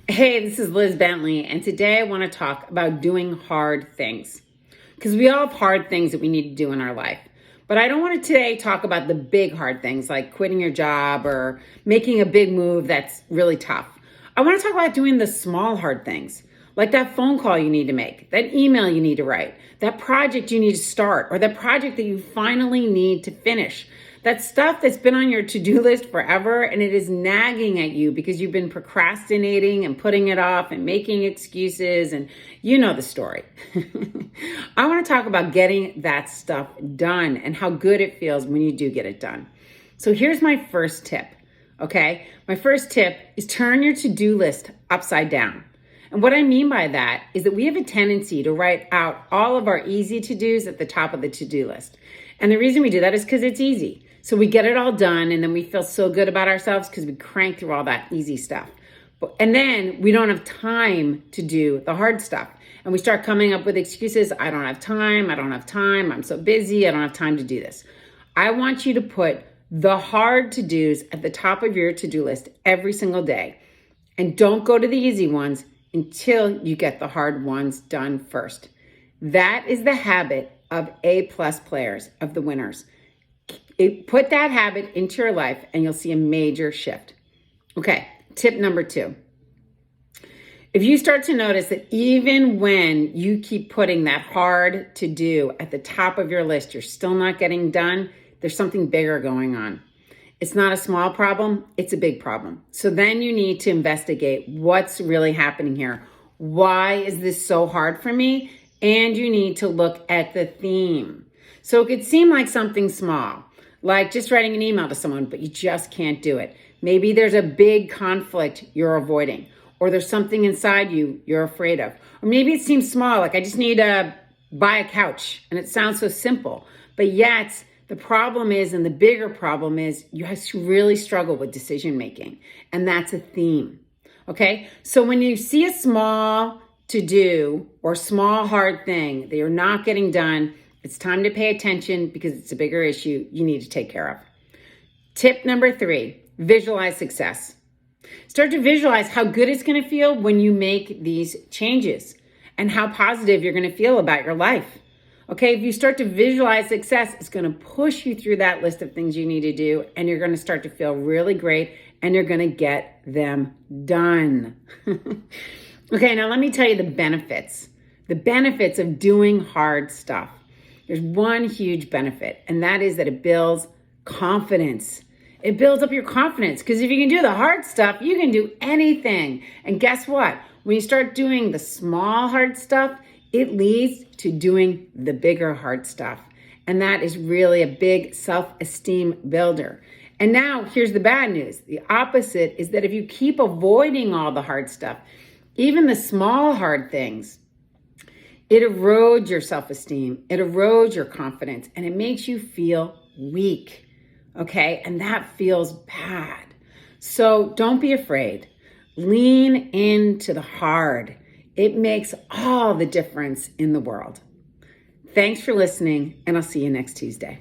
Hey, this is Liz Bentley, and today I want to talk about doing hard things. Because we all have hard things that we need to do in our life. But I don't want to today talk about the big hard things like quitting your job or making a big move that's really tough. I want to talk about doing the small hard things, like that phone call you need to make, that email you need to write, that project you need to start, or that project that you finally need to finish. That stuff that's been on your to-do list forever and it is nagging at you because you've been procrastinating and putting it off and making excuses, and you know the story. I want to talk about getting that stuff done and how good it feels when you do get it done. So here's my first tip, okay? My first tip is turn your to-do list upside down. And what I mean by that is that we have a tendency to write out all of our easy to-dos at the top of the to-do list. And the reason we do that is because it's easy. So we get it all done and then we feel so good about ourselves because we crank through all that easy stuff. And then we don't have time to do the hard stuff. And we start coming up with excuses. I don't have time. I'm so busy. I don't have time to do this. I want you to put the hard to-dos at the top of your to-do list every single day. And don't go to the easy ones until you get the hard ones done first. That is the habit of A+ players, of the winners. Put that habit into your life and you'll see a major shift. Okay, tip number 2. If you start to notice that even when you keep putting that hard to do at the top of your list, you're still not getting done, there's something bigger going on. It's not a small problem, it's a big problem. So then you need to investigate what's really happening here. Why is this so hard for me? And you need to look at the theme. So it could seem like something small, like just writing an email to someone, but you just can't do it. Maybe there's a big conflict you're avoiding, or there's something inside you you're afraid of. Or maybe it seems small, like I just need to buy a couch, and it sounds so simple. But yet, the problem is, and the bigger problem is, you have to really struggle with decision making, and that's a theme. Okay? So when you see a small to-do or small hard thing that you're not getting done, it's time to pay attention because it's a bigger issue you need to take care of. Tip number 3, visualize success. Start to visualize how good it's going to feel when you make these changes and how positive you're going to feel about your life. Okay, if you start to visualize success, it's going to push you through that list of things you need to do, and you're going to start to feel really great, and you're going to get them done. Okay, now let me tell you the benefits of doing hard stuff. There's one huge benefit, and that is that it builds confidence. It builds up your confidence because if you can do the hard stuff, you can do anything. And guess what? When you start doing the small hard stuff, it leads to doing the bigger hard stuff. And that is really a big self-esteem builder. And now here's the bad news. The opposite is that if you keep avoiding all the hard stuff, even the small hard things, it erodes your self-esteem, it erodes your confidence, and it makes you feel weak, okay? And that feels bad. So don't be afraid. Lean into the hard. It makes all the difference in the world. Thanks for listening, and I'll see you next Tuesday.